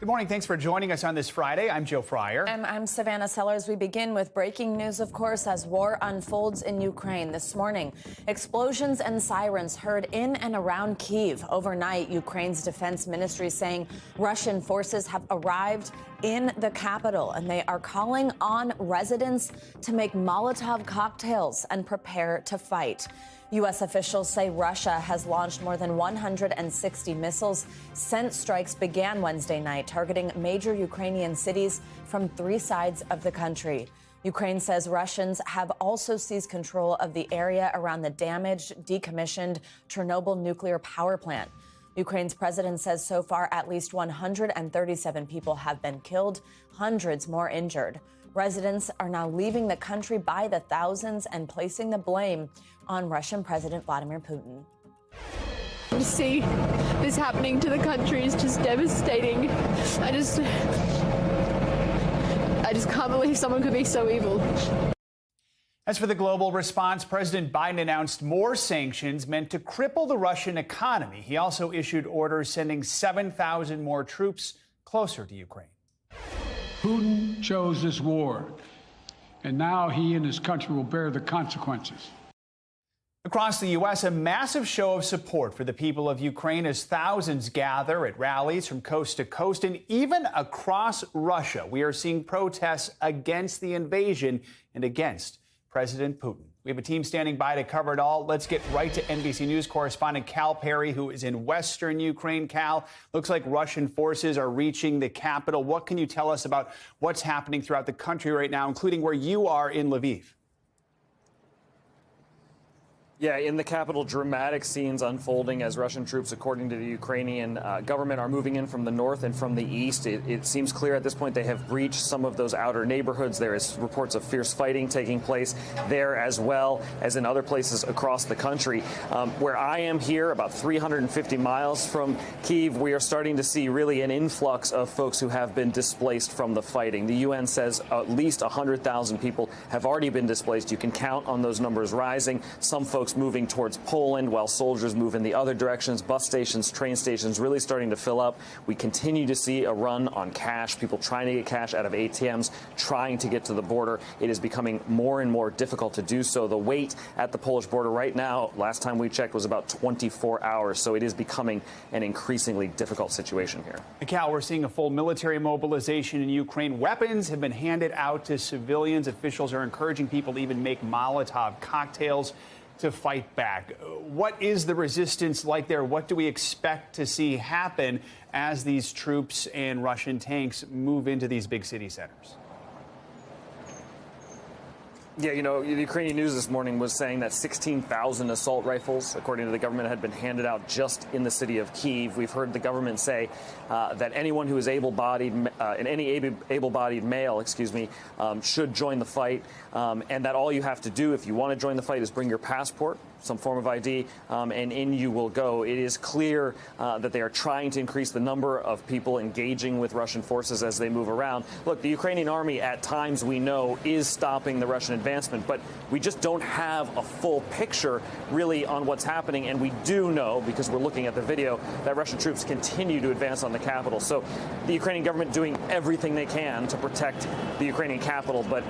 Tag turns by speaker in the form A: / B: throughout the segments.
A: Good morning. Thanks for joining us on this Friday. I'm Joe Fryer.
B: And I'm Savannah Sellers. We begin with breaking news, of course, as war unfolds in Ukraine. This morning, explosions and sirens heard in and around Kiev. Overnight, Ukraine's defense ministry saying Russian forces have arrived in the capital, and they are calling on residents to make Molotov cocktails and prepare to fight. U.S. officials say Russia has launched more than 160 missiles since strikes began Wednesday night, targeting major Ukrainian cities from 3 sides of the country. Ukraine says Russians have also seized control of the area around the damaged, decommissioned Chernobyl nuclear power plant. Ukraine's president says so far at least 137 people have been killed, hundreds more injured. Residents are now leaving the country by the thousands and placing the blame on Russian President Vladimir Putin.
C: To see this happening to the country is just devastating. I just can't believe someone could be so evil.
A: As for the global response, President Biden announced more sanctions meant to cripple the Russian economy. He also issued orders sending 7,000 more troops closer to Ukraine.
D: Putin chose this war, and now he and his country will bear the consequences.
A: Across the U.S., a massive show of support for the people of Ukraine as thousands gather at rallies from coast to coast and even across Russia. We are seeing protests against the invasion and against President Putin. We have a team standing by to cover it all. Let's get right to NBC News correspondent Cal Perry, who is in western Ukraine. Cal, looks like Russian forces are reaching the capital. What can you tell us about what's happening throughout the country right now, including where you are in Lviv?
E: Yeah, in the capital, dramatic scenes unfolding as Russian troops, according to the Ukrainian government, are moving in from the north and from the east. It seems clear at this point they have breached some of those outer neighborhoods. There is reports of fierce fighting taking place there as well as in other places across the country. Where I am here, about 350 miles from Kiev, we are starting to see really an influx of folks who have been displaced from the fighting. The UN says at least 100,000 people have already been displaced. You can count on those numbers rising. Some folks moving towards Poland while soldiers move in the other directions. Bus stations, train stations really starting to fill up. We continue to see a run on cash, people trying to get cash out of ATMs, trying to get to the border. It is becoming more and more difficult to do so. The wait at the Polish border right now, last time we checked, was about 24 hours. So it is becoming an increasingly difficult situation here.
A: Cal, we're seeing a full military mobilization in Ukraine. Weapons have been handed out to civilians. Officials are encouraging people to even make Molotov cocktails to fight back. What is the resistance like there? What do we expect to see happen as these troops and Russian tanks move into these big city centers?
E: Yeah, you know, the Ukrainian news this morning was saying that 16,000 assault rifles, according to the government, had been handed out just in the city of Kyiv. We've heard the government say that anyone who is able-bodied, and any able-bodied male, should join the fight, and that all you have to do if you want to join the fight is bring your passport, some form of ID, and in you will go. It is clear that they are trying to increase the number of people engaging with Russian forces as they move around. Look, the Ukrainian army at times, we know, is stopping the Russian advancement, but we just don't have a full picture really on what's happening. And we do know, because we're looking at the video, that Russian troops continue to advance on the capital. So the Ukrainian government doing everything they can to protect the Ukrainian capital, but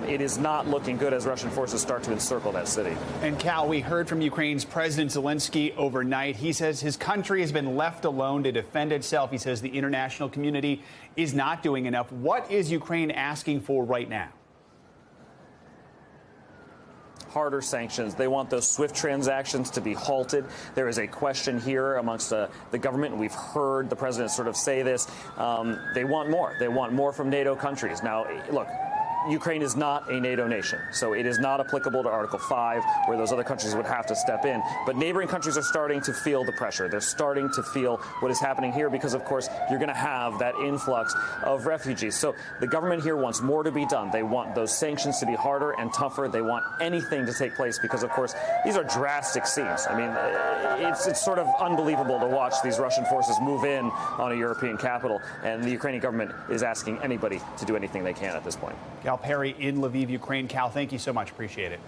E: it is not looking good as Russian forces start to encircle that city.
A: And Cal, we heard from Ukraine's President Zelensky overnight. He says his country has been left alone to defend itself. He says the international community is not doing enough. What is Ukraine asking for right now?
E: Harder sanctions. They want those SWIFT transactions to be halted. There is a question here amongst the government, and we've heard the president sort of say this. They want more. They want more from NATO countries. Now, look, Ukraine is not a NATO nation, so it is not applicable to Article 5, where those other countries would have to step in. But neighboring countries are starting to feel the pressure. They're starting to feel what is happening here because, of course, you're going to have that influx of refugees. So the government here wants more to be done. They want those sanctions to be harder and tougher. They want anything to take place because, of course, these are drastic scenes. I mean, it's sort of unbelievable to watch these Russian forces move in on a European capital, and the Ukrainian government is asking anybody to do anything they can at this point.
A: Cal Perry in Lviv, Ukraine. Cal, thank you so much. Appreciate it.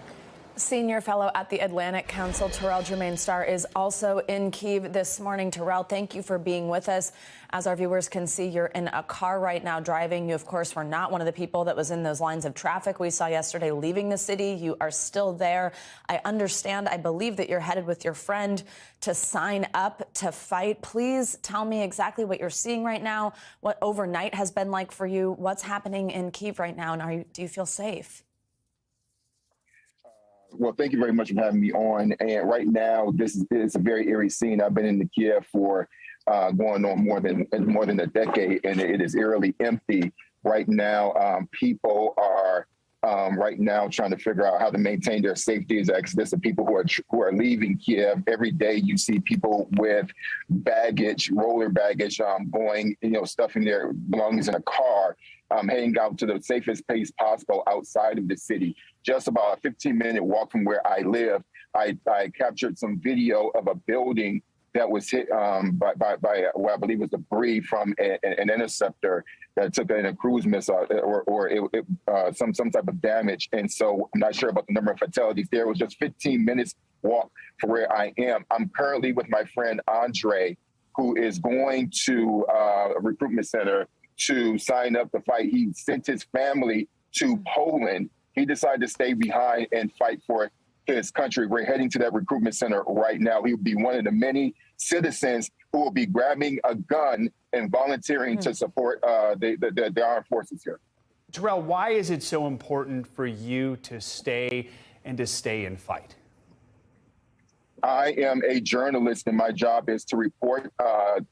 B: Senior fellow at the Atlantic Council, Terrell Jermaine Starr, is also in Kiev this morning. Terrell, thank you for being with us. As our viewers can see, you're in a car right now driving. You, of course, were not one of the people that was in those lines of traffic we saw yesterday leaving the city. You are still there. I understand, I believe that you're headed with your friend to sign up to fight. Please tell me exactly what you're seeing right now, what overnight has been like for you, what's happening in Kiev right now, and do you feel safe?
F: Well, thank you very much for having me on. And right now, this is a very eerie scene. I've been in the Kiev for going on more than a decade, and it is eerily empty right now. People are right now trying to figure out how to maintain their safety as exodus of people who are leaving Kiev. Every day, you see people with baggage, roller baggage, going, stuffing their belongings in a car, heading out to the safest place possible outside of the city. Just about a 15-minute walk from where I live, I captured some video of a building that was hit by what I believe was debris from an interceptor that took in a cruise missile or some type of damage. And so I'm not sure about the number of fatalities. There was just 15 minutes walk from where I am. I'm currently with my friend Andre, who is going to a recruitment center to sign up to fight. He sent his family to Poland. He decided to stay behind and fight for his country. We're heading to that recruitment center right now. He will be one of the many citizens who will be grabbing a gun and volunteering to support the armed forces here.
A: Terrell, why is it so important for you to stay and fight?
F: I am a journalist, and my job is to report.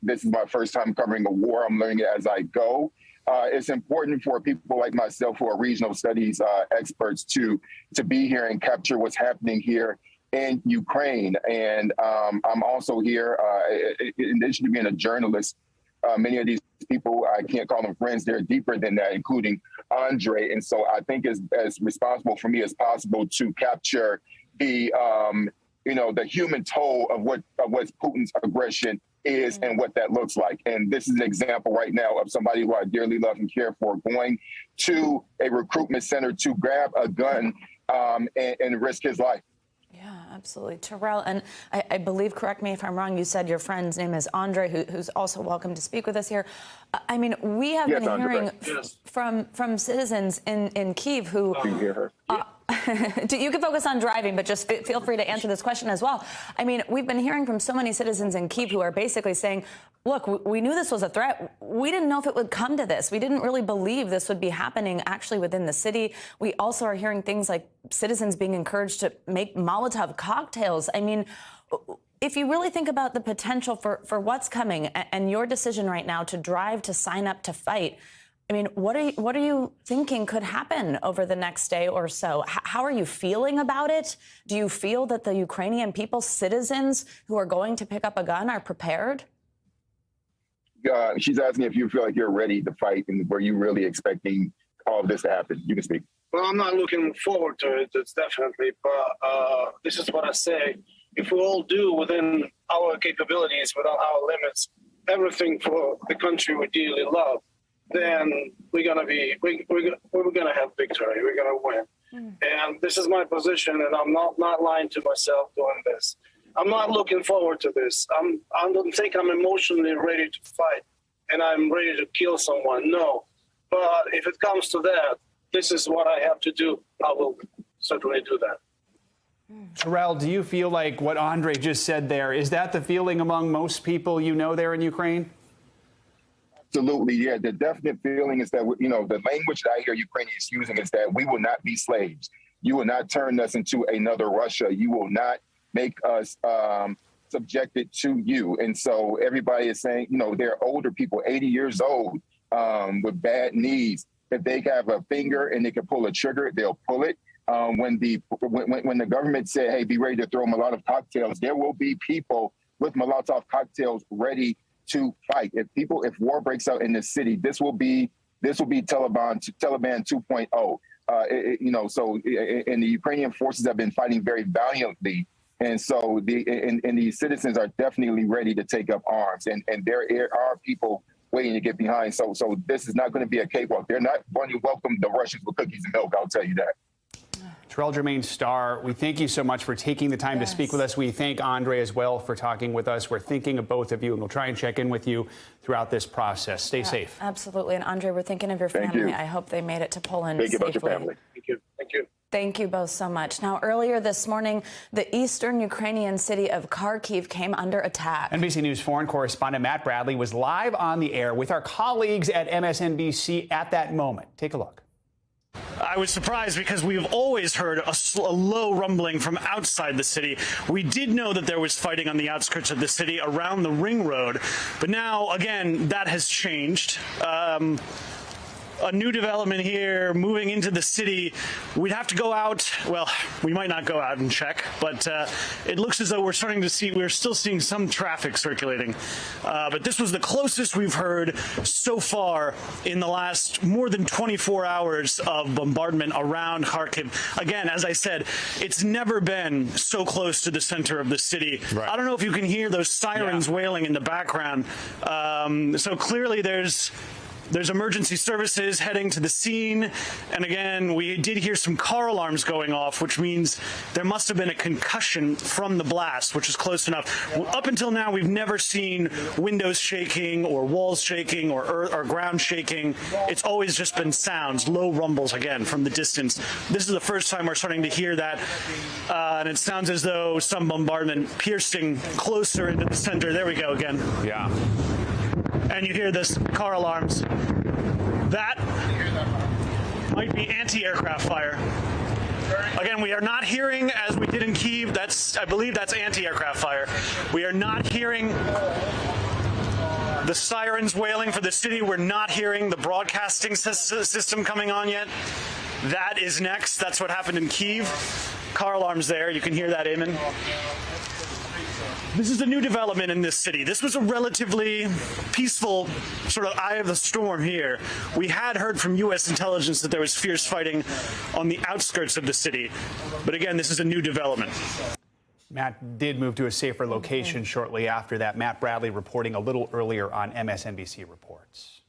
F: This is my first time covering a war. I'm learning it as I go. It's important for people like myself who are regional studies experts to be here and capture what's happening here in Ukraine. And I'm also here, in addition to being a journalist, many of these people, I can't call them friends, they're deeper than that, including Andre. And so I think it's as responsible for me as possible to capture the human toll of what's Putin's aggression is and what that looks like. And this is an example right now of somebody who I dearly love and care for going to a recruitment center to grab a gun and risk his life.
B: Yeah, absolutely. Terrell, and I believe, correct me if I'm wrong, you said your friend's name is Andre, who's also welcome to speak with us here. I mean, we have been hearing from citizens in Kiev who...
F: Do you hear her?
B: You can focus on driving, but just feel free to answer this question as well. I mean, we've been hearing from so many citizens in Kiev who are basically saying, look, we knew this was a threat. We didn't know if it would come to this. We didn't really believe this would be happening actually within the city. We also are hearing things like citizens being encouraged to make Molotov cocktails. I mean, if you really think about the potential for what's coming and your decision right now to drive to sign up to fight, I mean, what are you thinking could happen over the next day or so? How are you feeling about it? Do you feel that the Ukrainian people, citizens who are going to pick up a gun, are prepared?
F: She's asking if you feel like you're ready to fight, and were you really expecting all of this to happen? You can speak.
G: Well, I'm not looking forward to it, it's definitely, but this is what I say. If we all do within our capabilities, within our limits, everything for the country we dearly love, then we're gonna have victory. We're gonna win. And this is my position, and I'm not lying to myself doing this. I'm not looking forward to this. I don't think I'm emotionally ready to fight, and I'm ready to kill someone. No, but if it comes to that, this is what I have to do. I will certainly do that.
A: Terrell, do you feel like what Andre just said there, is that the feeling among most people you know there in Ukraine?
F: Absolutely, yeah. The definite feeling is that, the language that I hear Ukrainians using is that we will not be slaves. You will not turn us into another Russia. You will not make us subjected to you. And so everybody is saying, they're older people, 80 years old, with bad knees. If they have a finger and they can pull a trigger, they'll pull it. When the government said, hey, be ready to throw Molotov cocktails, there will be people with Molotov cocktails ready to fight. If war breaks out in the city, this will be Taliban 2.0. And the Ukrainian forces have been fighting very valiantly, and so these citizens are definitely ready to take up arms, and there are people waiting to get behind. So this is not going to be a cakewalk. They're not going to welcome the Russians with cookies and milk. I'll tell you that.
A: Terrell Jermaine Starr, we thank you so much for taking the time to speak with us. We thank Andre as well for talking with us. We're thinking of both of you, and we'll try and check in with you throughout this process. Stay safe.
B: Absolutely. And Andre, we're thinking of your family. I hope they made it to Poland safely.
F: Thank you about your family.
G: Thank you. Thank you.
B: Thank you both so much. Now, earlier this morning, the eastern Ukrainian city of Kharkiv came under attack.
A: NBC News foreign correspondent Matt Bradley was live on the air with our colleagues at MSNBC at that moment. Take a look.
H: I was surprised because we've always heard a low rumbling from outside the city. We did know that there was fighting on the outskirts of the city around the Ring Road, but now, again, that has changed. A new development here, moving into the city. We'd have to go out. Well, we might not go out and check, but it looks as though we're still seeing some traffic circulating. But this was the closest we've heard so far in the last more than 24 hours of bombardment around Kharkiv. Again, as I said, it's never been so close to the center of the city. Right. I don't know if you can hear those sirens wailing in the background. So clearly there's emergency services heading to the scene. And again, we did hear some car alarms going off, which means there must have been a concussion from the blast, which is close enough. Up until now, we've never seen windows shaking or walls shaking or ground shaking. It's always just been sounds, low rumbles, again, from the distance. This is the first time we're starting to hear that. And it sounds as though some bombardment piercing closer into the center. There we go again.
A: Yeah.
H: And you hear this car alarms. That might be anti-aircraft fire. Again, we are not hearing, as we did in Kiev, I believe that's anti-aircraft fire. We are not hearing the sirens wailing for the city. We're not hearing the broadcasting system coming on yet. That is next. That's what happened in Kiev. Car alarms there. You can hear that, Eamon. This is a new development in this city. This was a relatively peaceful sort of eye of the storm here. We had heard from U.S. intelligence that there was fierce fighting on the outskirts of the city. But again, this is a new development.
A: Matt did move to a safer location shortly after that. Matt Bradley reporting a little earlier on MSNBC Reports.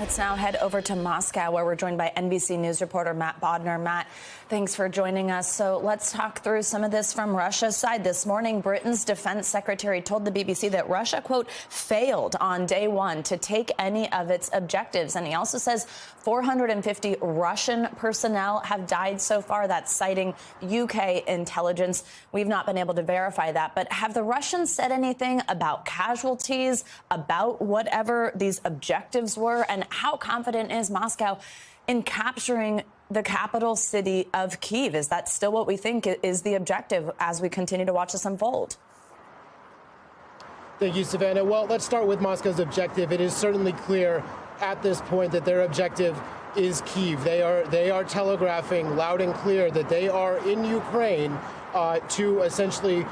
B: Let's now head over to Moscow, where we're joined by NBC News reporter Matt Bodner. Matt, thanks for joining us. So let's talk through some of this from Russia's side. This morning, Britain's defense secretary told the BBC that Russia, quote, failed on day one to take any of its objectives. And he also says 450 Russian personnel have died so far. That's citing UK intelligence. We've not been able to verify that. But have the Russians said anything about casualties, about whatever these objectives were? And how confident is Moscow in capturing the capital city of Kiev? Is that still what we think is the objective as we continue to watch this unfold?
I: Thank you, Savannah. Well, let's start with Moscow's objective. It is certainly clear at this point that their objective is Kiev. They are telegraphing loud and clear that they are in Ukraine to essentially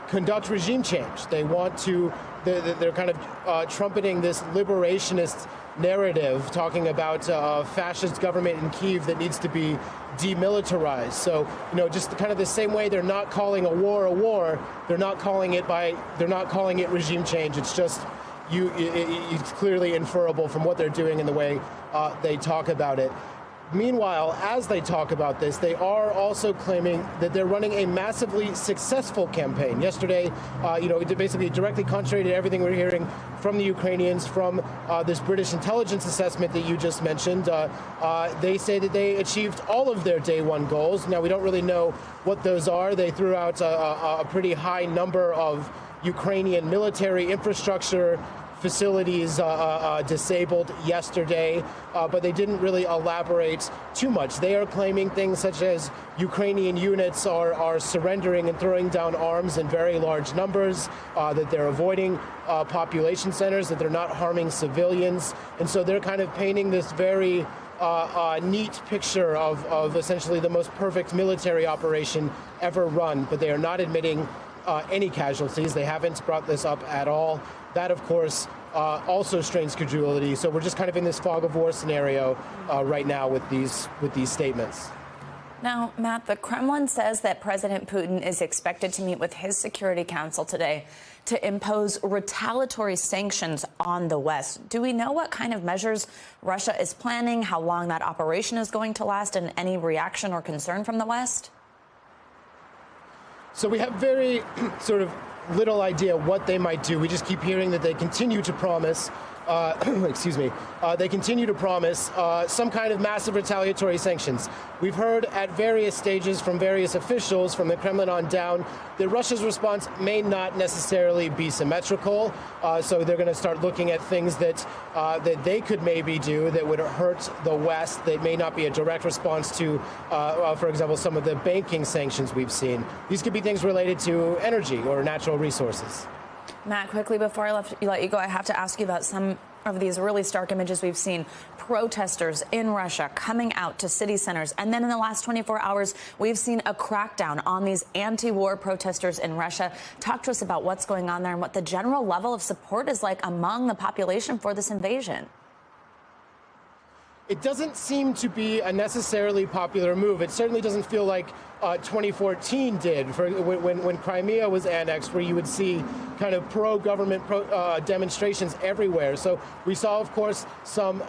I: conduct regime change. They want to. They're kind of trumpeting this liberationist narrative, talking about a fascist government in Kiev that needs to be demilitarized. So, just kind of the same way they're not calling a war, they're not calling it regime change. It's just it's clearly inferable from what they're doing and the way they talk about it. Meanwhile, as they talk about this, they are also claiming that they're running a massively successful campaign. Yesterday, basically directly contrary to everything we're hearing from the Ukrainians, from this British intelligence assessment that you just mentioned, they say that they achieved all of their day one goals. Now, we don't really know what those are. They threw out a pretty high number of Ukrainian military infrastructure facilities disabled yesterday, but they didn't really elaborate too much. They are claiming things such as Ukrainian units are surrendering and throwing down arms in very large numbers, that they're avoiding population centers, that they're not harming civilians. And so they're kind of painting this very neat picture of essentially the most perfect military operation ever run, but they are not admitting any casualties. They haven't brought this up at all. That, of course, also strains credulity. So we're just kind of in this fog of war scenario right now with these statements.
B: Now, Matt, the Kremlin says that President Putin is expected to meet with his Security Council today to impose retaliatory sanctions on the West. Do we know what kind of measures Russia is planning, how long that operation is going to last, and any reaction or concern from the West?
I: So we have very sort of little idea what they might do. We just keep hearing that they continue to promise they continue to promise some kind of massive retaliatory sanctions. We've heard at various stages from various officials from the Kremlin on down that Russia's response may not necessarily be symmetrical. So they're going to start looking at things that they could maybe do that would hurt the West, that may not be a direct response to, for example, some of the banking sanctions we've seen. These could be things related to energy or natural resources.
B: Matt, quickly before I let you go, I have to ask you about some of these really stark images we've seen. Protesters in Russia coming out to city centers. And then in the last 24 hours, we've seen a crackdown on these anti-war protesters in Russia. Talk to us about what's going on there and what the general level of support is like among the population for this invasion.
I: It doesn't seem to be a necessarily popular move. It certainly doesn't feel like 2014 did, when Crimea was annexed, where you would see kind of pro-government demonstrations everywhere. So we saw, of course, some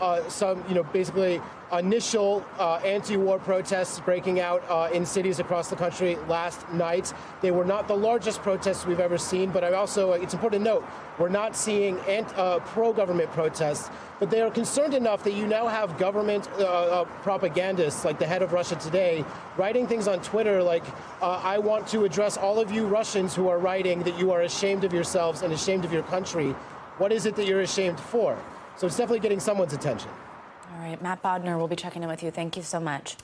I: basically initial anti-war protests breaking out in cities across the country last night. They were not the largest protests we've ever seen, but it's important to note, we're not seeing pro-government protests, but they are concerned enough that you now have government propagandists, like the head of Russia Today, writing things on Twitter like, I want to address all of you Russians who are writing that you are ashamed of yourselves and ashamed of your country. What is it that you're ashamed for? So it's definitely getting someone's attention.
B: All right, Matt Bodner, we'll be checking in with you. Thank you so much.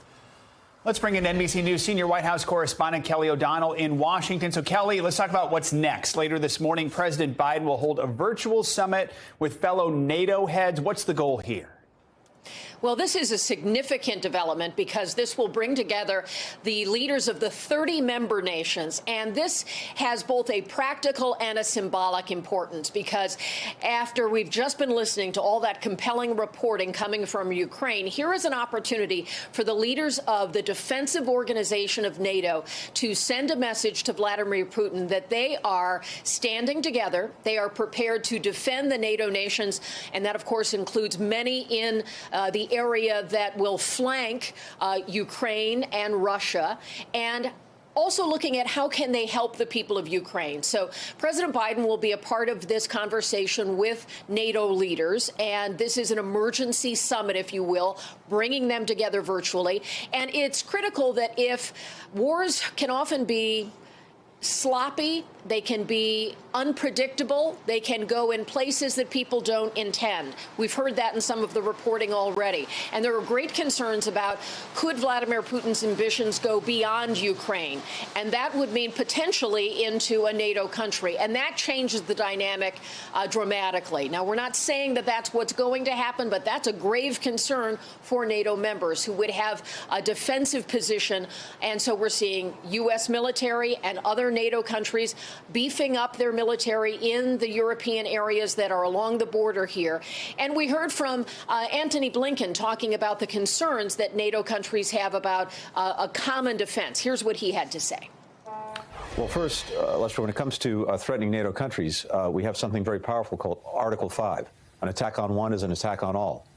A: Let's bring in NBC News senior White House correspondent Kelly O'Donnell in Washington. So, Kelly, let's talk about what's next. Later this morning, President Biden will hold a virtual summit with fellow NATO heads. What's the goal here?
J: Well, this is a significant development because this will bring together the leaders of the 30 member nations. And this has both a practical and a symbolic importance because after we've just been listening to all that compelling reporting coming from Ukraine, here is an opportunity for the leaders of the defensive organization of NATO to send a message to Vladimir Putin that they are standing together. They are prepared to defend the NATO nations. And that, of course, includes many in the area that will flank Ukraine and Russia, and also looking at how can they help the people of Ukraine. So President Biden will be a part of this conversation with NATO leaders, and this is an emergency summit, if you will, bringing them together virtually. And it's critical that if wars can often be sloppy, they can be unpredictable, they can go in places that people don't intend. We've heard that in some of the reporting already. And there are great concerns about could Vladimir Putin's ambitions go beyond Ukraine? And that would mean potentially into a NATO country. And that changes the dynamic dramatically. Now, we're not saying that that's what's going to happen, but that's a grave concern for NATO members who would have a defensive position. And so we're seeing U.S. military and other NATO countries beefing up their military in the European areas that are along the border here. And we heard from Antony Blinken talking about the concerns that NATO countries have about a common defense. Here's what he had to say.
K: Well, first, Lester, when it comes to threatening NATO countries, we have something very powerful called Article 5. An attack on one is an attack on all.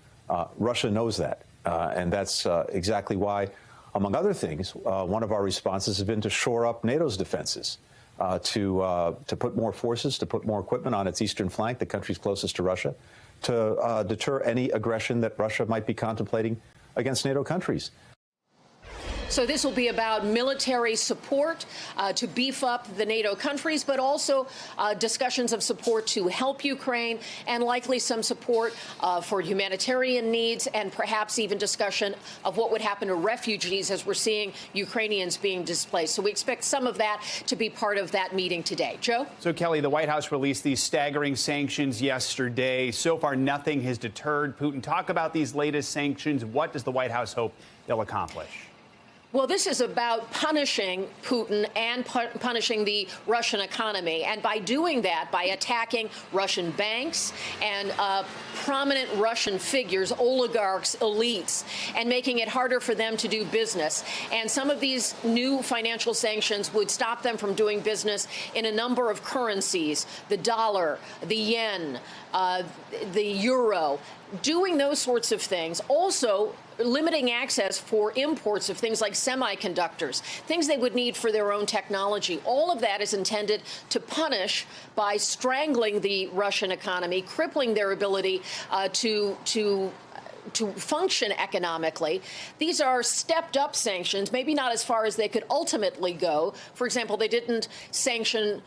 K: Russia knows that, and that's exactly why, among other things, one of our responses has been to shore up NATO's defenses, to put more forces, to put more equipment on its eastern flank, the countries closest to Russia, to deter any aggression that Russia might be contemplating against NATO countries.
J: So this will be about military support to beef up the NATO countries, but also discussions of support to help Ukraine and likely some support for humanitarian needs and perhaps even discussion of what would happen to refugees as we're seeing Ukrainians being displaced. So we expect some of that to be part of that meeting today. Joe?
A: So, Kelly, the White House released these staggering sanctions yesterday. So far, nothing has deterred Putin. Talk about these latest sanctions. What does the White House hope they'll accomplish?
J: Well, this is about punishing Putin and punishing the Russian economy. And by doing that, by attacking Russian banks and prominent Russian figures, oligarchs, elites, and making it harder for them to do business. And some of these new financial sanctions would stop them from doing business in a number of currencies, the dollar, the yen, the euro, doing those sorts of things. Also, limiting access for imports of things like semiconductors, things they would need for their own technology. All of that is intended to punish by strangling the Russian economy, crippling their ability to function economically. These are stepped up sanctions, maybe not as far as they could ultimately go. For example, they didn't sanction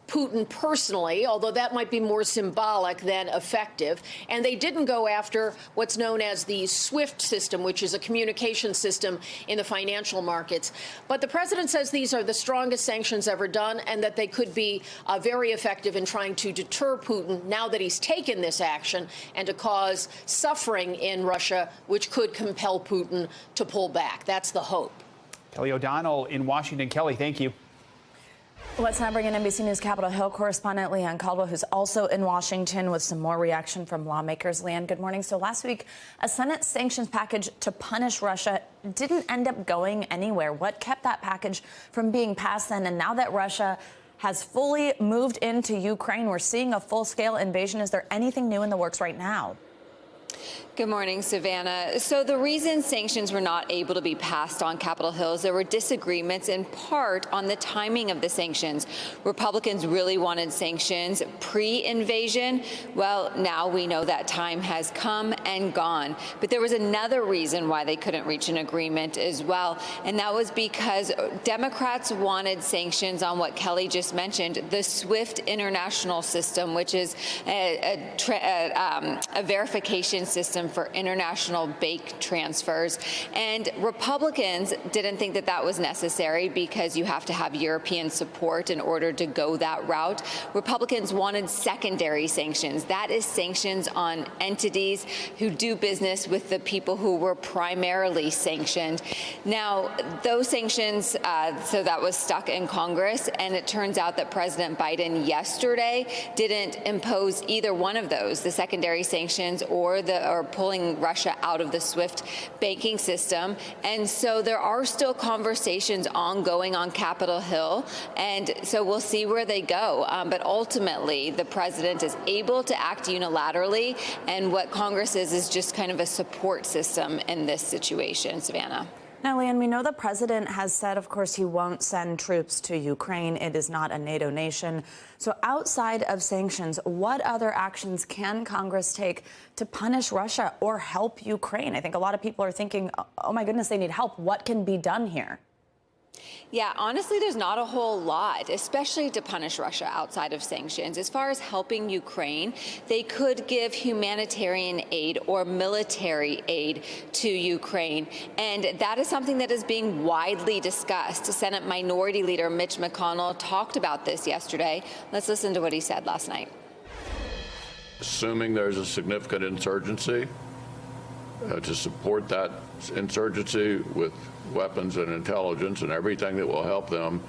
J: Putin personally, although that might be more symbolic than effective. And they didn't go after what's known as the SWIFT system, which is a communication system in the financial markets. But the president says these are the strongest sanctions ever done and that they could be very effective in trying to deter Putin now that he's taken this action and to cause suffering in Russia, which could compel Putin to pull back. That's the hope.
A: Kelly O'Donnell in Washington. Kelly, thank you.
B: Let's now bring in NBC News Capitol Hill correspondent Leanne Caldwell, who's also in Washington with some more reaction from lawmakers. Leanne, good morning. So last week, a Senate sanctions package to punish Russia didn't end up going anywhere. What kept that package from being passed then? And now that Russia has fully moved into Ukraine, we're seeing a full-scale invasion. Is there anything new in the works right now?
L: Good morning, Savannah. So the reason sanctions were not able to be passed on Capitol Hill is there were disagreements in part on the timing of the sanctions. Republicans really wanted sanctions pre-invasion. Well, now we know that time has come and gone. But there was another reason why they couldn't reach an agreement as well, and that was because Democrats wanted sanctions on what Kelly just mentioned, the SWIFT international system, which is a verification system for international bank transfers. And Republicans didn't think that that was necessary because you have to have European support in order to go that route. Republicans wanted secondary sanctions. That is sanctions on entities who do business with the people who were primarily sanctioned. Now, those sanctions, so that was stuck in Congress, and it turns out that President Biden yesterday didn't impose either one of those, the secondary sanctions or pulling Russia out of the SWIFT banking system. And so there are still conversations ongoing on Capitol Hill. And so we'll see where they go. But ultimately, the president is able to act unilaterally. And what Congress is just kind of a support system in this situation, Savannah.
B: Now, Leanne, we know the president has said, of course, he won't send troops to Ukraine. It is not a NATO nation. So outside of sanctions, what other actions can Congress take to punish Russia or help Ukraine? I think a lot of people are thinking, oh, my goodness, they need help. What can be done here?
L: Yeah, honestly, there's not a whole lot, especially to punish Russia outside of sanctions. As far as helping Ukraine, they could give humanitarian aid or military aid to Ukraine. And that is something that is being widely discussed. Senate Minority Leader Mitch McConnell talked about this yesterday. Let's listen to what he said last night.
M: Assuming there's a significant insurgency, to support that insurgency with weapons and intelligence and everything that will help them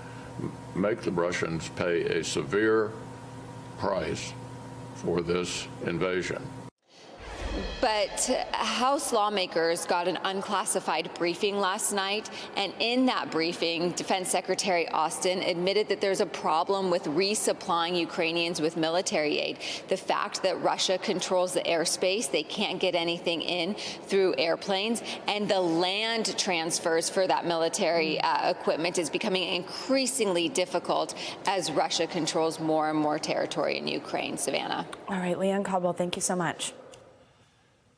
M: make the Russians pay a severe price for this invasion.
L: But House lawmakers got an unclassified briefing last night, and in that briefing, Defense Secretary Austin admitted that there's a problem with resupplying Ukrainians with military aid. The fact that Russia controls the airspace, they can't get anything in through airplanes, and the land transfers for that military equipment is becoming increasingly difficult as Russia controls more and more territory in Ukraine. Savannah.
B: All right, Leanne Caldwell, thank you so much.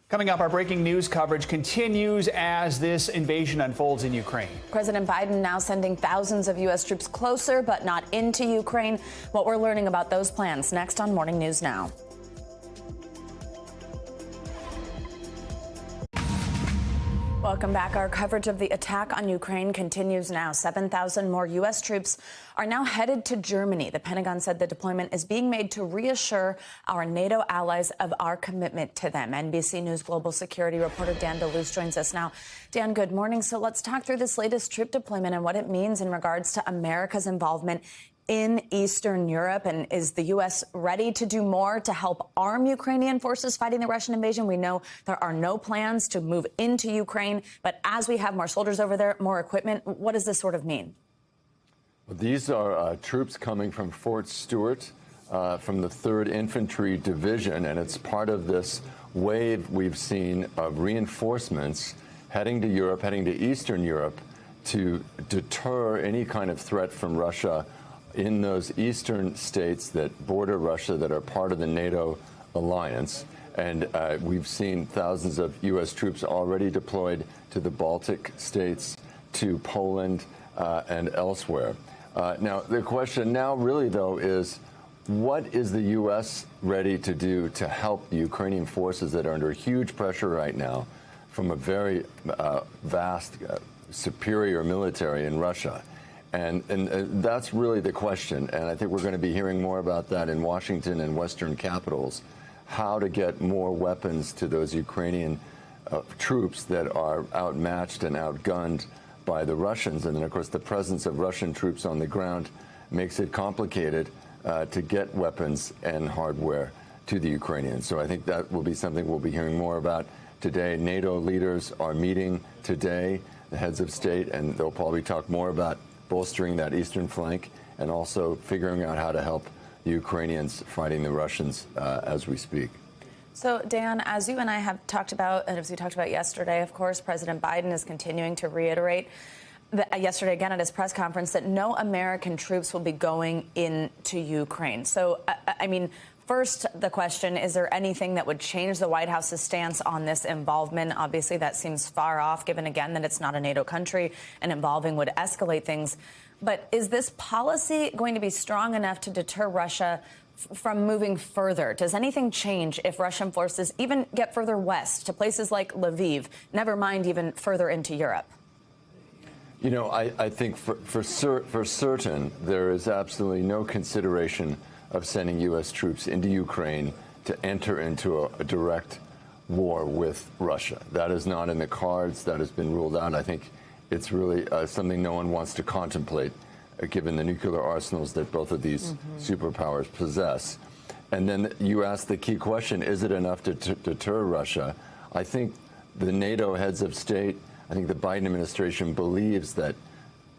A: Coming up, our breaking news coverage continues as this invasion unfolds in Ukraine.
B: President Biden now sending thousands of U.S. troops closer, but not into Ukraine. What we're learning about those plans next on Morning News Now. Welcome back. Our coverage of the attack on Ukraine continues now. 7,000 more U.S. troops are now headed to Germany. The Pentagon said the deployment is being made to reassure our NATO allies of our commitment to them. NBC News global security reporter Dan DeAngelis joins us now. Dan, good morning. So let's talk through this latest troop deployment and what it means in regards to America's involvement in Eastern Europe. And is the U.S. ready to do more to help arm Ukrainian forces fighting the Russian invasion? We know there are no plans to move into Ukraine, but as we have more soldiers over there, more equipment, what does this sort of mean?
N: Well, these are troops coming from Fort Stewart, from the 3rd Infantry Division, and it's part of this wave we've seen of reinforcements heading to Europe, heading to Eastern Europe, to deter any kind of threat from Russia in those eastern states that border Russia that are part of the NATO alliance. And we've seen thousands of U.S. troops already deployed to the Baltic states, to Poland, and elsewhere. Now, the question now really, though, is what is the U.S. ready to do to help the Ukrainian forces that are under huge pressure right now from a very vast, superior military in Russia? And that's really the question. And I think we're going to be hearing more about that in Washington and Western capitals, how to get more weapons to those Ukrainian troops that are outmatched and outgunned by the Russians. And then, of course, the presence of Russian troops on the ground makes it complicated to get weapons and hardware to the Ukrainians. So I think that will be something we'll be hearing more about today. NATO leaders are meeting today, the heads of state, and they'll probably talk more about bolstering that eastern flank and also figuring out how to help the Ukrainians fighting the Russians as we speak.
B: So, Dan, as you and I have talked about, and as we talked about yesterday, of course, President Biden is continuing to reiterate yesterday again at his press conference that no American troops will be going into Ukraine. So, I mean, first, the question, is there anything that would change the White House's stance on this involvement? Obviously, that seems far off, given, again, that it's not a NATO country, and involving would escalate things. But is this policy going to be strong enough to deter Russia from moving further? Does anything change if Russian forces even get further west to places like Lviv, never mind even further into Europe?
N: You know, I think for certain, there is absolutely no consideration of sending U.S. troops into Ukraine to enter into a direct war with Russia. That is not in the cards. That has been ruled out. I think it's really something no one wants to contemplate, given the nuclear arsenals that both of these superpowers possess. And then you ask the key question, is it enough to deter Russia? I think the NATO heads of state, I think the Biden administration believes that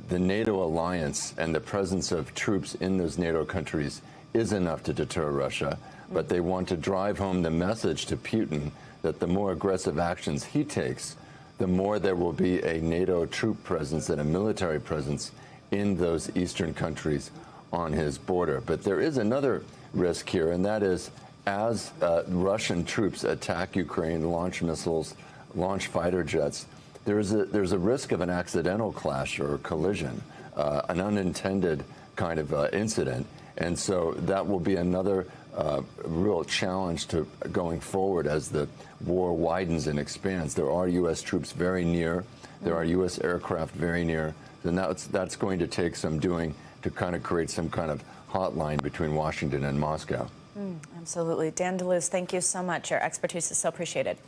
N: the NATO alliance and the presence of troops in those NATO countries is enough to deter Russia, but they want to drive home the message to Putin that the more aggressive actions he takes, the more there will be a NATO troop presence and a military presence in those eastern countries on his border. But there is another risk here, and that is as Russian troops attack Ukraine, launch missiles, launch fighter jets, there's a risk of an accidental clash or collision, an unintended kind of incident. And so that will be another real challenge to going forward as the war widens and expands. There are U.S. troops very near. There are U.S. aircraft very near. And that's going to take some doing to kind of create some kind of hotline between Washington and Moscow.
B: Absolutely. Dan DeAngelis, thank you so much. Your expertise is so appreciated.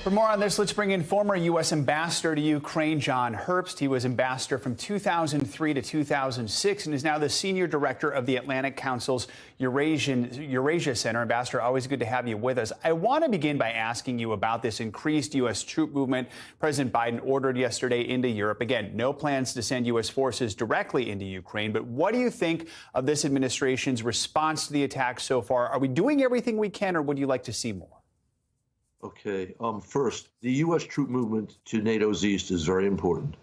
A: For more on this, let's bring in former U.S. Ambassador to Ukraine, John Herbst. He was ambassador from 2003 to 2006 and is now the senior director of the Atlantic Council's Eurasia Center. Ambassador, always good to have you with us. I want to begin by asking you about this increased U.S. troop movement President Biden ordered yesterday into Europe. Again, no plans to send U.S. forces directly into Ukraine. But what do you think of this administration's response to the attack so far? Are we doing everything we can, or would you like to see more?
O: Okay. First, the U.S. troop movement to NATO's east is very important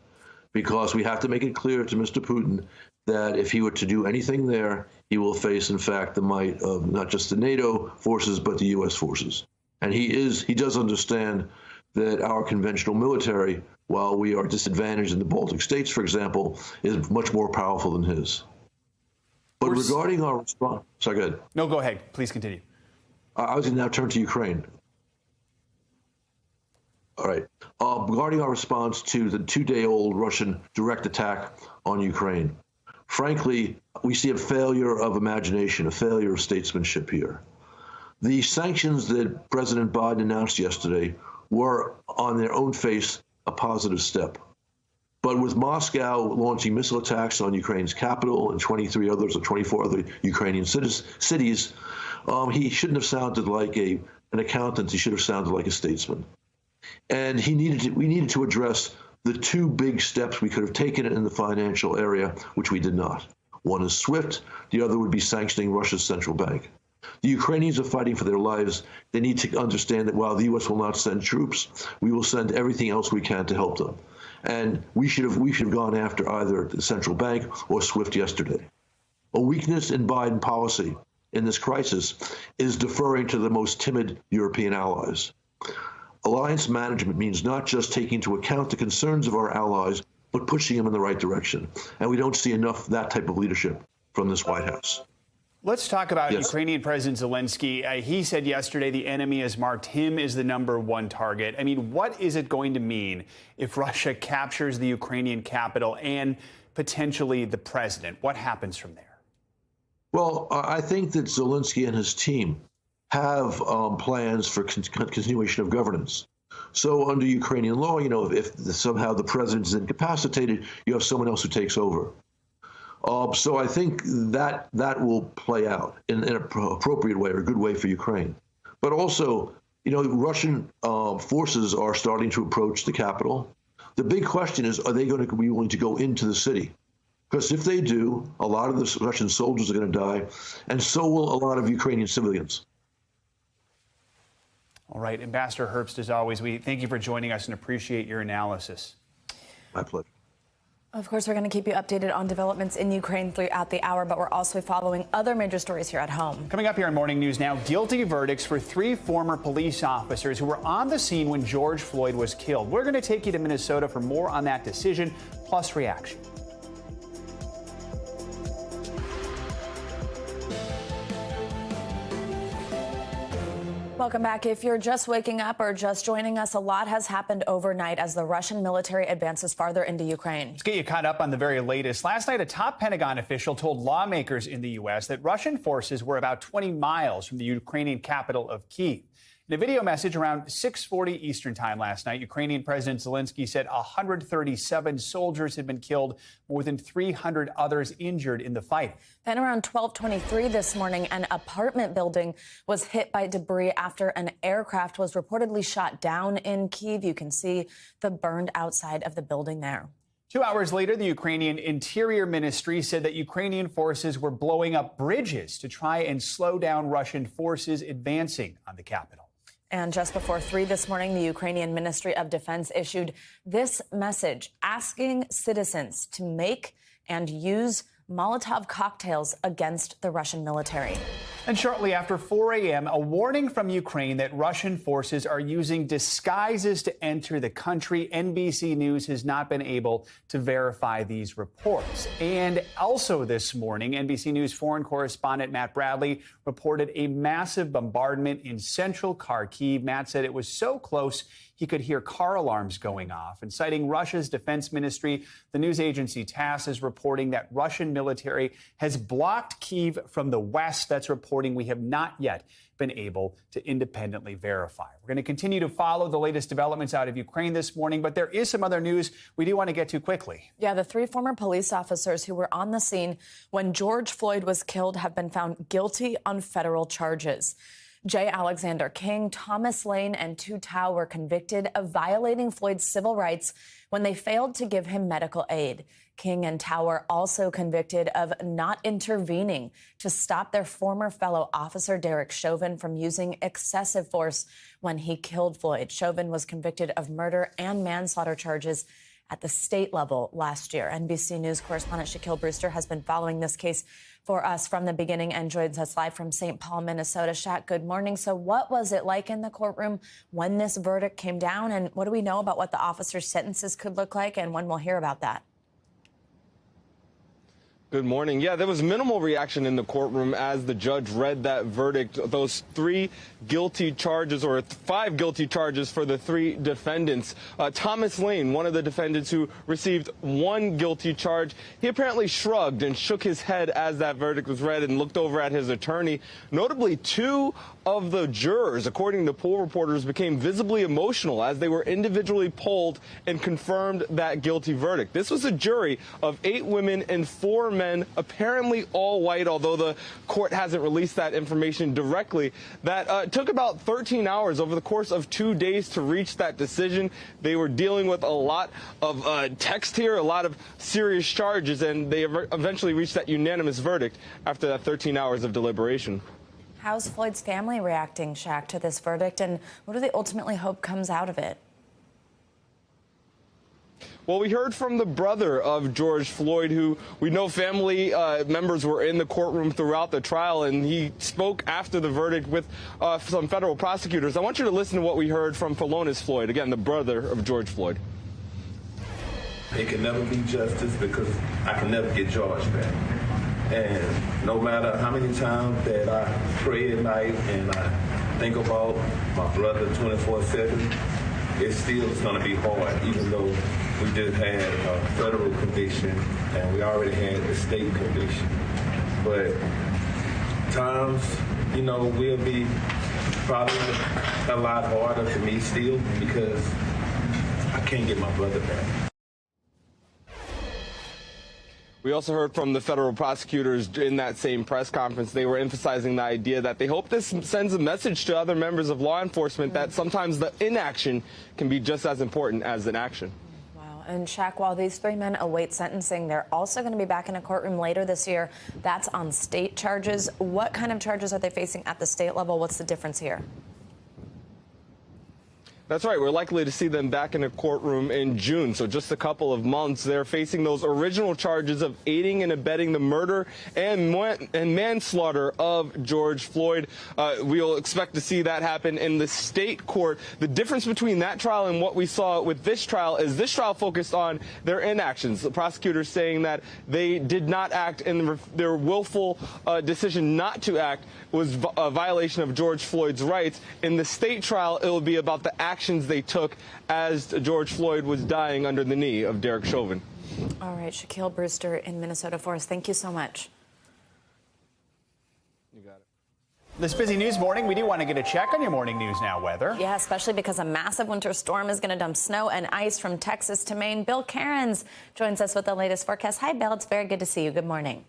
O: because we have to make it clear to Mr. Putin that if he were to do anything there, he will face, in fact, the might of not just the NATO forces, but the U.S. forces. And he does understand that our conventional military, while we are disadvantaged in the Baltic states, for example, is much more powerful than his. But regarding our response, sorry, go ahead.
A: No, go ahead. Please continue.
O: I was going to now turn to Ukraine. All right. Regarding our response to the 2-day-old Russian direct attack on Ukraine, frankly, we see a failure of imagination, a failure of statesmanship here. The sanctions that President Biden announced yesterday were, on their own face, a positive step. But with Moscow launching missile attacks on Ukraine's capital and 23 others or 24 other Ukrainian cities, he shouldn't have sounded like an accountant. He should have sounded like a statesman. And we needed to address the two big steps we could have taken in the financial area, which we did not. One is SWIFT. The other would be sanctioning Russia's central bank. The Ukrainians are fighting for their lives. They need to understand that while the U.S. will not send troops, we will send everything else we can to help them. And we should have gone after either the central bank or SWIFT yesterday. A weakness in Biden policy in this crisis is deferring to the most timid European allies. Alliance management means not just taking into account the concerns of our allies, but pushing them in the right direction. And we don't see enough of that type of leadership from this White House.
A: Let's talk about
O: Yes.
A: Ukrainian President Zelensky. He said yesterday the enemy has marked him as the #1 target. I mean, what is it going to mean if Russia captures the Ukrainian capital and potentially the president? What happens from there?
O: Well, I think that Zelensky and his team have plans for continuation of governance. So under Ukrainian law, if somehow the president is incapacitated, you have someone else who takes over. So I think that will play out in an appropriate way or a good way for Ukraine. But also, Russian forces are starting to approach the capital. The big question is, are they going to be willing to go into the city? Because if they do, a lot of the Russian soldiers are going to die, and so will a lot of Ukrainian civilians.
A: All right, Ambassador Herbst, as always, we thank you for joining us and appreciate your analysis.
O: My pleasure.
B: Of course, we're going to keep you updated on developments in Ukraine throughout the hour, but we're also following other major stories here at home.
A: Coming up here in Morning News Now, guilty verdicts for 3 former police officers who were on the scene when George Floyd was killed. We're going to take you to Minnesota for more on that decision, plus reaction.
B: Welcome back. If you're just waking up or just joining us, a lot has happened overnight as the Russian military advances farther into Ukraine.
A: Let's get you caught up on the very latest. Last night, a top Pentagon official told lawmakers in the U.S. that Russian forces were about 20 miles from the Ukrainian capital of Kiev. In a video message around 6:40 Eastern time last night, Ukrainian President Zelensky said 137 soldiers had been killed, more than 300 others injured in the fight.
B: Then around 12:23 this morning, an apartment building was hit by debris after an aircraft was reportedly shot down in Kiev. You can see the burned outside of the building there.
A: 2 hours later, the Ukrainian Interior Ministry said that Ukrainian forces were blowing up bridges to try and slow down Russian forces advancing on the capital.
B: And just before 3 this morning, the Ukrainian Ministry of Defense issued this message asking citizens to make and use Molotov cocktails against the Russian military.
A: And shortly after 4 a.m., a warning from Ukraine that Russian forces are using disguises to enter the country. NBC News has not been able to verify these reports. And also this morning, NBC News foreign correspondent Matt Bradley reported a massive bombardment in central Kharkiv. Matt said it was so close he could hear car alarms going off. And citing Russia's defense ministry, the news agency TASS is reporting that Russian military has blocked Kyiv from the west. That's reporting we have not yet been able to independently verify. We're going to continue to follow the latest developments out of Ukraine this morning, but there is some other news we do want to get to quickly.
B: Yeah, the 3 former police officers who were on the scene when George Floyd was killed have been found guilty on federal charges. J. Alexander King, Thomas Lane, and Tu Tao were convicted of violating Floyd's civil rights when they failed to give him medical aid. King and Tao were also convicted of not intervening to stop their former fellow officer Derek Chauvin from using excessive force when he killed Floyd. Chauvin was convicted of murder and manslaughter charges at the state level last year. NBC News correspondent Shaquille Brewster has been following this case for us from the beginning and joins us live from St. Paul, Minnesota. Shaq, good morning. So what was it like in the courtroom when this verdict came down? And what do we know about what the officers' sentences could look like and when we'll hear about that?
P: Good morning. Yeah, there was minimal reaction in the courtroom as the judge read that verdict. Those 3 guilty charges, or 5 guilty charges for the 3 defendants. Thomas Lane, one of the defendants who received 1 guilty charge, he apparently shrugged and shook his head as that verdict was read and looked over at his attorney. Notably, 2 of the jurors, according to poll reporters, became visibly emotional as they were individually polled and confirmed that guilty verdict. This was a jury of 8 women and 4 men, apparently all white, although the court hasn't released that information directly. That took about 13 hours over the course of 2 days to reach that decision. They were dealing with a lot of text here, a lot of serious charges, and they eventually reached that unanimous verdict after that 13 hours of deliberation.
B: How's Floyd's family reacting, Shaq, to this verdict, and what do they ultimately hope comes out of it?
P: Well, we heard from the brother of George Floyd, who we know family members were in the courtroom throughout the trial, and he spoke after the verdict with some federal prosecutors. I want you to listen to what we heard from Phalonis Floyd, again, the brother of George Floyd.
Q: It can never be justice because I can never get George back. And no matter how many times that I pray at night and I think about my brother 24/7, it still is going to be hard, even though we just had a federal conviction and we already had the state conviction. But times, you know, will be probably a lot harder for me still because I can't get my brother back.
P: We also heard from the federal prosecutors in that same press conference. They were emphasizing the idea that they hope this sends a message to other members of law enforcement that sometimes the inaction can be just as important as an action.
B: Wow. And Shaq, while these 3 men await sentencing, they're also going to be back in a courtroom later this year. That's on state charges. What kind of charges are they facing at the state level? What's the difference here?
P: That's right. We're likely to see them back in a courtroom in June, so just a couple of months. They're facing those original charges of aiding and abetting the murder and manslaughter of George Floyd. We'll expect to see that happen in the state court. The difference between that trial and what we saw with this trial is this trial focused on their inactions. The prosecutors saying that they did not act, and their willful decision not to act was a violation of George Floyd's rights. In the state trial, it will be about the actions they took as George Floyd was dying under the knee of Derek Chauvin.
B: All right, Shaquille Brewster in Minnesota for us. Thank you so much.
P: You got it.
A: This busy news morning, we do want to get a check on your morning news now weather.
B: Yeah, especially because a massive winter storm is going to dump snow and ice from Texas to Maine. Bill Cairns joins us with the latest forecast. Hi, Bill. It's very good to see you. Good morning.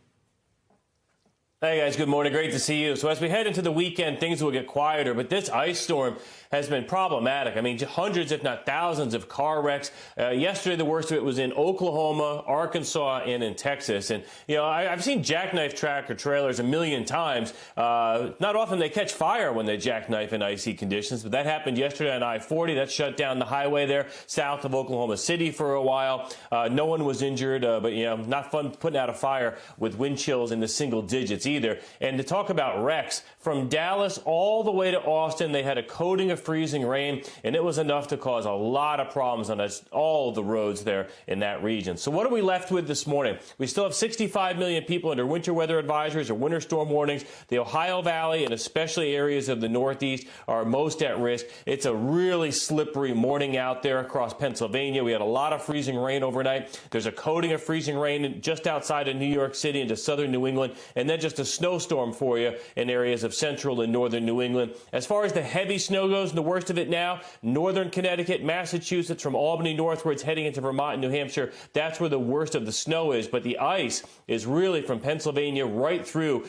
R: Hey, guys. Good morning. Great to see you. So as we head into the weekend, things will get quieter, but this ice storm has been problematic. I mean, hundreds, if not thousands, of car wrecks. Yesterday, the worst of it was in Oklahoma, Arkansas, and in Texas. And, you know, I've seen jackknife tractor trailers a million times. Not often they catch fire when they jackknife in icy conditions, but that happened yesterday on I-40. That shut down the highway there south of Oklahoma City for a while. No one was injured, but, you know, not fun putting out a fire with wind chills in the single digits either. And to talk about wrecks, from Dallas all the way to Austin, they had a coating of freezing rain, and it was enough to cause a lot of problems on all the roads there in that region. So what are we left with this morning? We still have 65 million people under winter weather advisories or winter storm warnings. The Ohio Valley and especially areas of the Northeast are most at risk. It's a really slippery morning out there across Pennsylvania. We had a lot of freezing rain overnight. There's a coating of freezing rain just outside of New York City into southern New England, and then just a snowstorm for you in areas of central and northern New England. As far as the heavy snow goes, the worst of it now, northern Connecticut, Massachusetts, from Albany northwards heading into Vermont and New Hampshire, that's where the worst of the snow is. But the ice is really from Pennsylvania right through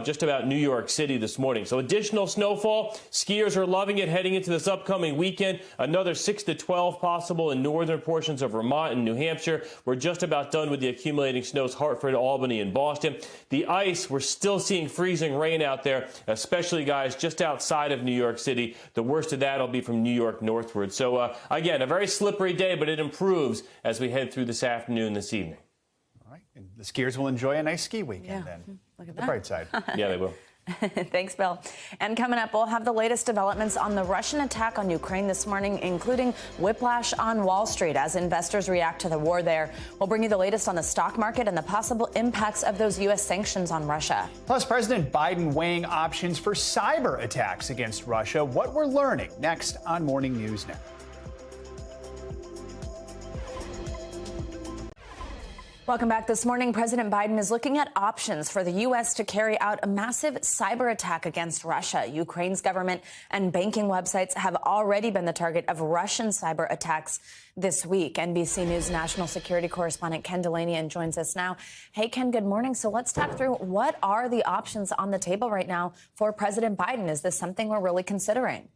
R: just about New York City this morning. So additional snowfall. Skiers are loving it heading into this upcoming weekend. Another 6 to 12 possible in northern portions of Vermont and New Hampshire. We're just about done with the accumulating snows, Hartford, Albany, and Boston. The ice, we're still seeing freezing rain out there, especially, guys, just outside of New York City. The worst of that will be from New York northward. So, again, a very slippery day, but it improves as we head through this afternoon, this evening.
A: All right. And the skiers will enjoy a nice ski weekend then.
B: Look at
A: the
B: that.
A: bright side.
R: Yeah, they will.
B: Thanks, Bill. And coming up, we'll have the latest developments on the Russian attack on Ukraine this morning, including whiplash on Wall Street as investors react to the war there. We'll bring you the latest on the stock market and the possible impacts of those U.S. sanctions on Russia.
A: Plus, President Biden weighing options for cyber attacks against Russia. What we're learning next on Morning News Now.
B: Welcome back. This morning, President Biden is looking at options for the U.S. to carry out a massive cyber attack against Russia. Ukraine's government and banking websites have already been the target of Russian cyber attacks this week. NBC News national security correspondent Ken Delanian joins us now. Hey, Ken, good morning. So let's talk through what are the options on the table right now for President Biden? Is this something we're really considering?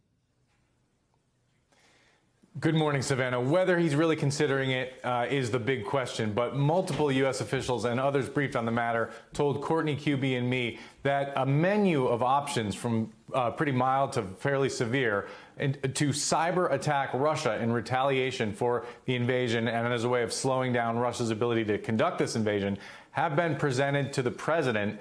S: Good morning, Savannah. Whether he's really considering it is the big question, but multiple U.S. officials and others briefed on the matter told Courtney, QB, and me that a menu of options from pretty mild to fairly severe to cyber attack Russia in retaliation for the invasion and as a way of slowing down Russia's ability to conduct this invasion have been presented to the president.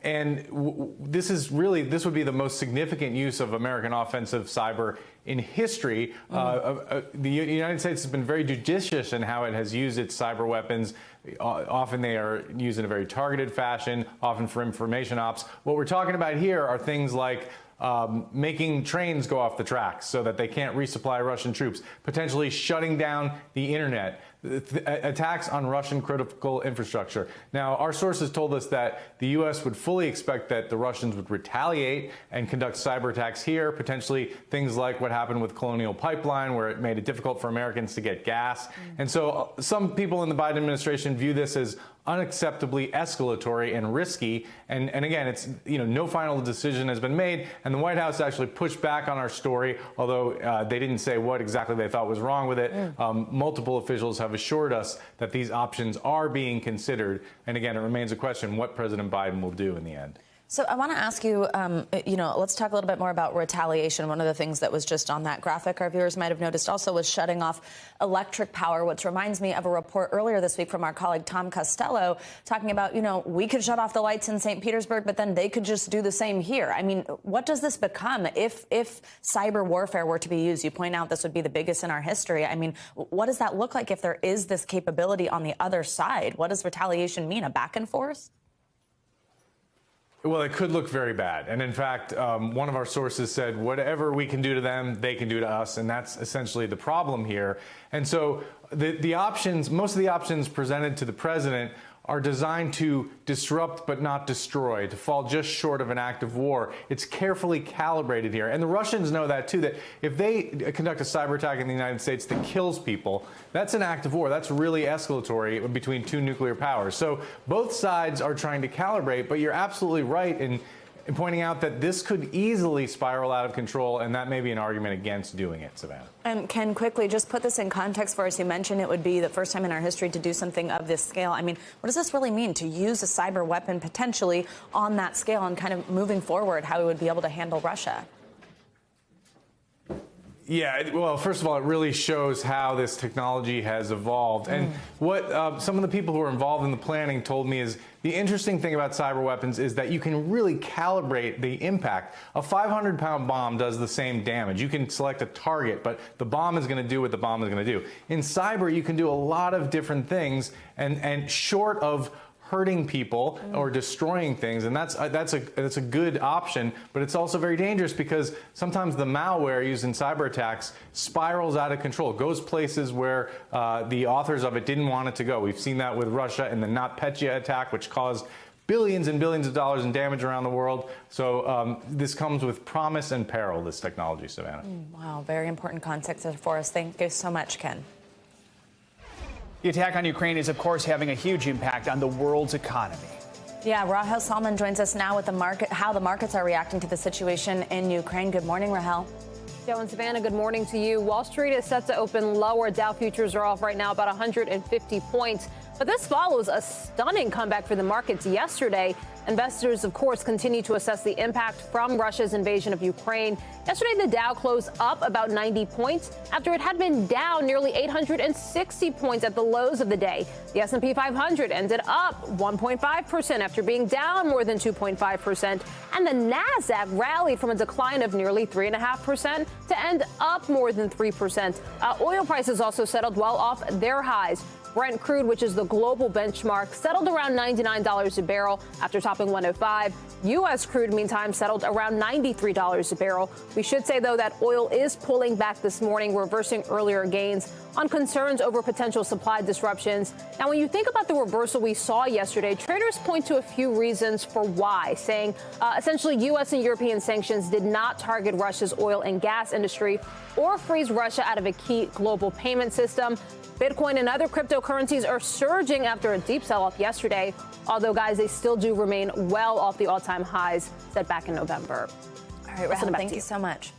S: This would be the most significant use of American offensive cyber in history. The United States has been very judicious in how it has used its cyber weapons. Often they are used in a very targeted fashion, often for information ops. What we're talking about here are things like making trains go off the tracks so that they can't resupply Russian troops, potentially shutting down the internet, attacks on Russian critical infrastructure. Now, our sources told us that the U.S. would fully expect that the Russians would retaliate and conduct cyber attacks here, potentially things like what happened with Colonial Pipeline, where it made it difficult for Americans to get gas. And so some people in the Biden administration view this as unacceptably escalatory and risky. And again, it's, no final decision has been made. And the White House actually pushed back on our story, although they didn't say what exactly they thought was wrong with it. Multiple officials have assured us that these options are being considered. And again, it remains a question what President Biden will do in the end.
B: So I want to ask you, let's talk a little bit more about retaliation. One of the things that was just on that graphic our viewers might have noticed also was shutting off electric power, which reminds me of a report earlier this week from our colleague Tom Costello talking about, we could shut off the lights in St. Petersburg, but then they could just do the same here. I mean, what does this become if cyber warfare were to be used? You point out this would be the biggest in our history. I mean, what does that look like if there is this capability on the other side? What does retaliation mean? A back and forth?
S: Well, it could look very bad. And in fact, one of our sources said, whatever we can do to them, they can do to us. And that's essentially the problem here. And so the options, most of the options presented to the president are designed to disrupt but not destroy, to fall just short of an act of war. It's carefully calibrated here. And the Russians know that, too, that if they conduct a cyber attack in the United States that kills people, that's an act of war. That's really escalatory between two nuclear powers. So both sides are trying to calibrate, but you're absolutely right in pointing out that this could easily spiral out of control, and that may be an argument against doing it, Savannah.
B: And Ken, quickly, just put this in context for us. You mentioned it would be the first time in our history to do something of this scale. I mean, what does this really mean to use a cyber weapon potentially on that scale and kind of moving forward how we would be able to handle Russia?
S: Yeah, well, first of all, it really shows how this technology has evolved. And what some of the people who are involved in the planning told me is the interesting thing about cyber weapons is that you can really calibrate the impact. A 500-pound bomb does the same damage. You can select a target, but the bomb is going to do what the bomb is going to do. In cyber, you can do a lot of different things, and short of hurting people or destroying things, and that's a good option, but it's also very dangerous because sometimes the malware used in cyber attacks spirals out of control, goes places where the authors of it didn't want it to go. We've seen that with Russia in the NotPetya attack, which caused billions and billions of dollars in damage around the world. So this comes with promise and peril, this technology, Savannah.
B: Wow, very important context for us. Thank you so much, Ken.
A: The attack on Ukraine is, of course, having a huge impact on the world's economy.
B: Yeah, Rahel Salman joins us now with how the markets are reacting to the situation in Ukraine. Good morning, Rahel.
T: Joe and Savannah, good morning to you. Wall Street is set to open lower. Dow futures are off right now about 150 points. But this follows a stunning comeback for the markets yesterday. Investors, of course, continue to assess the impact from Russia's invasion of Ukraine. Yesterday, the Dow closed up about 90 points after it had been down nearly 860 points at the lows of the day. The S&P 500 ended up 1.5% after being down more than 2.5%. And the Nasdaq rallied from a decline of nearly 3.5% to end up more than 3%. Oil prices also settled well off their highs. Brent crude, which is the global benchmark, settled around $99 a barrel after topping 105. U.S. crude, meantime, settled around $93 a barrel. We should say, though, that oil is pulling back this morning, reversing earlier gains on concerns over potential supply disruptions. Now, when you think about the reversal we saw yesterday, traders point to a few reasons for why, saying essentially U.S. and European sanctions did not target Russia's oil and gas industry or freeze Russia out of a key global payment system. Bitcoin and other cryptocurrencies are surging after a deep sell-off yesterday, although, guys, they still do remain well off the all-time highs set back in November.
B: All right, Rahel, thank you so much.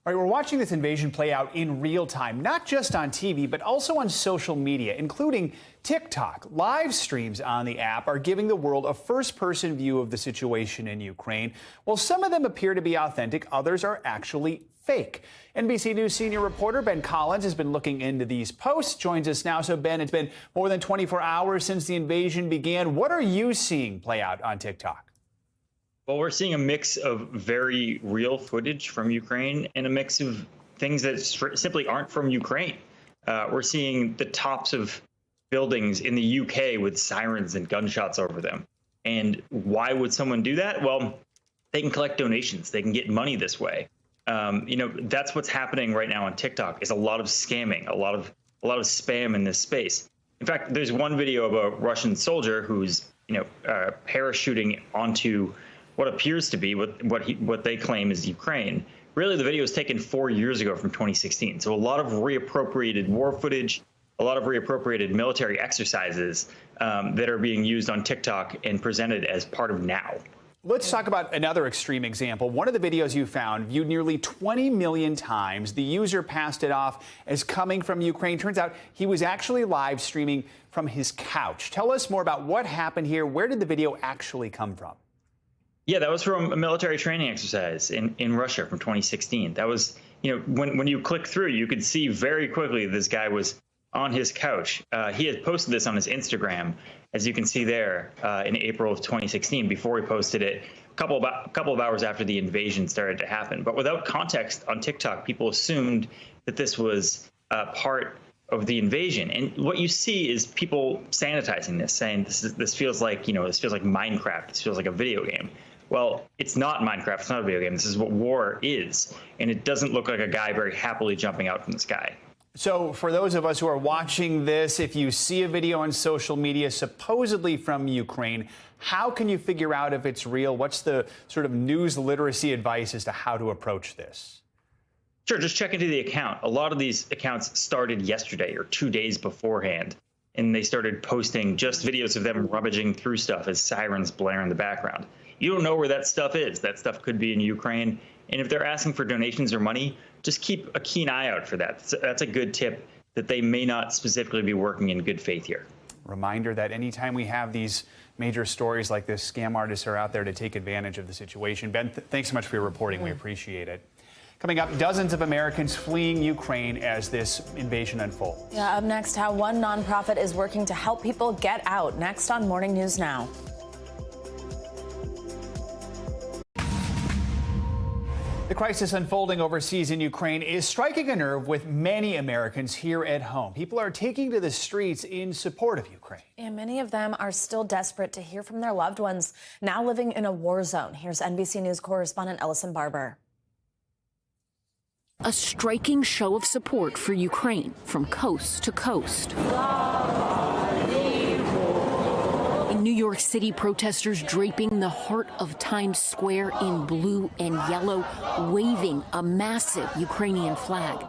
A: All right, we're watching this invasion play out in real time, not just on TV, but also on social media, including TikTok. Live streams on the app are giving the world a first-person view of the situation in Ukraine. While some of them appear to be authentic, others are actually fake. NBC News senior reporter Ben Collins has been looking into these posts, joins us now. So, Ben, it's been more than 24 hours since the invasion began. What are you seeing play out on TikTok?
U: Well, we're seeing a mix of very real footage from Ukraine and a mix of things that simply aren't from Ukraine. We're seeing the tops of buildings in the UK with sirens and gunshots over them. And why would someone do that? Well, they can collect donations. They can get money this way. That's what's happening right now on TikTok, is a lot of scamming, a lot of spam in this space. In fact, there's one video of a Russian soldier who's, parachuting onto what appears to be what they claim is Ukraine. Really, the video was taken 4 years ago from 2016. So a lot of reappropriated war footage, a lot of reappropriated military exercises that are being used on TikTok and presented as part of now.
A: Let's talk about another extreme example. One of the videos you found viewed nearly 20 million times. The user passed it off as coming from Ukraine. Turns out he was actually live streaming from his couch. Tell us more about what happened here. Where did the video actually come from?
U: Yeah, that was from a military training exercise in Russia from 2016. That was, when you click through, you could see very quickly this guy was on his couch. He had posted this on his Instagram, as you can see there, in April of 2016, before he posted it a couple of hours after the invasion started to happen. But without context on TikTok, people assumed that this was part of the invasion. And what you see is people sanitizing this, saying this feels like Minecraft. This feels like a video game. Well, it's not Minecraft. It's not a video game. This is what war is. And it doesn't look like a guy very happily jumping out from the sky.
A: So for those of us who are watching this, if you see a video on social media supposedly from Ukraine, how can you figure out if it's real? What's the sort of news literacy advice as to how to approach this?
U: Sure, just check into the account. A lot of these accounts started yesterday or 2 days beforehand, and they started posting just videos of them rummaging through stuff as sirens blare in the background. You don't know where that stuff is. That stuff could be in Ukraine. And if they're asking for donations or money, just keep a keen eye out for that. That's a good tip, that they may not specifically be working in good faith here.
A: Reminder that anytime we have these major stories like this, scam artists are out there to take advantage of the situation. Ben, thanks so much for your reporting. We appreciate it. Coming up, dozens of Americans fleeing Ukraine as this invasion unfolds.
B: Yeah, up next, how one nonprofit is working to help people get out. Next on Morning News Now.
A: The crisis unfolding overseas in Ukraine is striking a nerve with many Americans here at home. People are taking to the streets in support of Ukraine.
B: And many of them are still desperate to hear from their loved ones now living in a war zone. Here's NBC News correspondent Ellison Barber.
V: A striking show of support for Ukraine from coast to coast. In New York City, protesters draping the heart of Times Square in blue and yellow, waving a massive Ukrainian flag.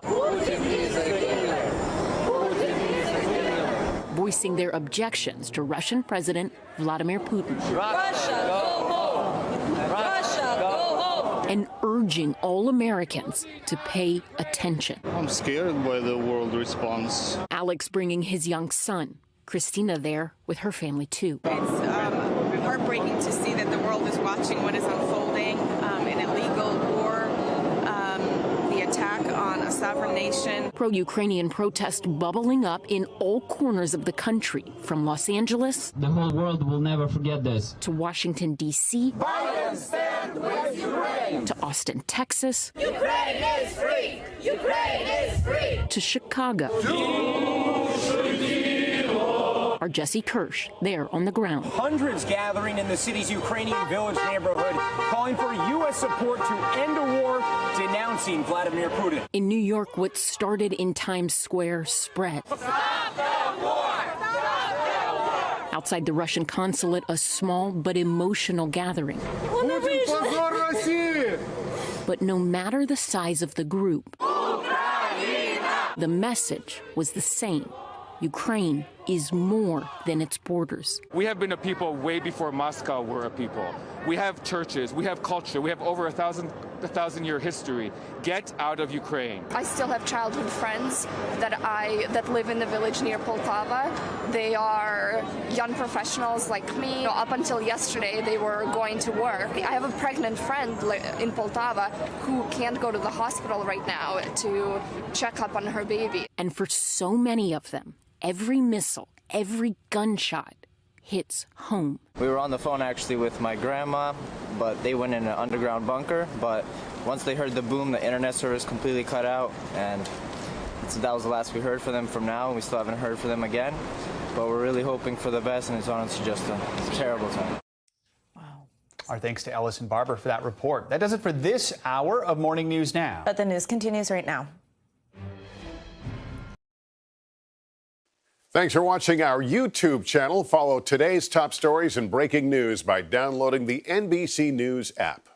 V: Voicing their objections to Russian President Vladimir Putin.
W: Russia, go home! Russia, go home!
V: And urging all Americans to pay attention.
X: I'm scared by the world response.
V: Alex bringing his young son. Christina there with her family, too.
C: It's heartbreaking to see that the world is watching what is unfolding, an illegal war, the attack on a sovereign nation.
V: Pro-Ukrainian protest bubbling up in all corners of the country, from Los Angeles,
D: the whole world will never forget this,
V: to Washington, D.C.,
W: Biden stand with Ukraine,
V: to Austin, Texas,
W: Ukraine is free, Ukraine is free,
V: to Chicago. Our Jesse Kirsch there on the ground.
E: Hundreds gathering in the city's Ukrainian village neighborhood, calling for U.S. support to end a war, denouncing Vladimir Putin.
V: In New York, what started in Times Square spread.
W: Stop the war! Stop the war!
V: Outside the Russian consulate, a small but emotional gathering. But no matter the size of the group, the message was the same. Ukraine is more than its borders.
P: We have been a people way before Moscow were a people. We have churches, we have culture, we have over a thousand-year history. Get out of Ukraine.
X: I still have childhood friends that live in the village near Poltava. They are young professionals like me. Up until yesterday, they were going to work. I have a pregnant friend in Poltava who can't go to the hospital right now to check up on her baby.
V: And for so many of them, every missile, every gunshot hits home.
Y: We were on the phone actually with my grandma, but they went in an underground bunker. But once they heard the boom, the internet service completely cut out, and that was the last we heard from them from now. We still haven't heard from them again, but we're really hoping for the best, and it's honestly just a terrible time.
A: Our thanks to Ellis and Barber for that report. That does it for this hour of Morning News Now.
B: But the news continues right now.
Z: Thanks for watching our YouTube channel. Follow today's top stories and breaking news by downloading the NBC News app.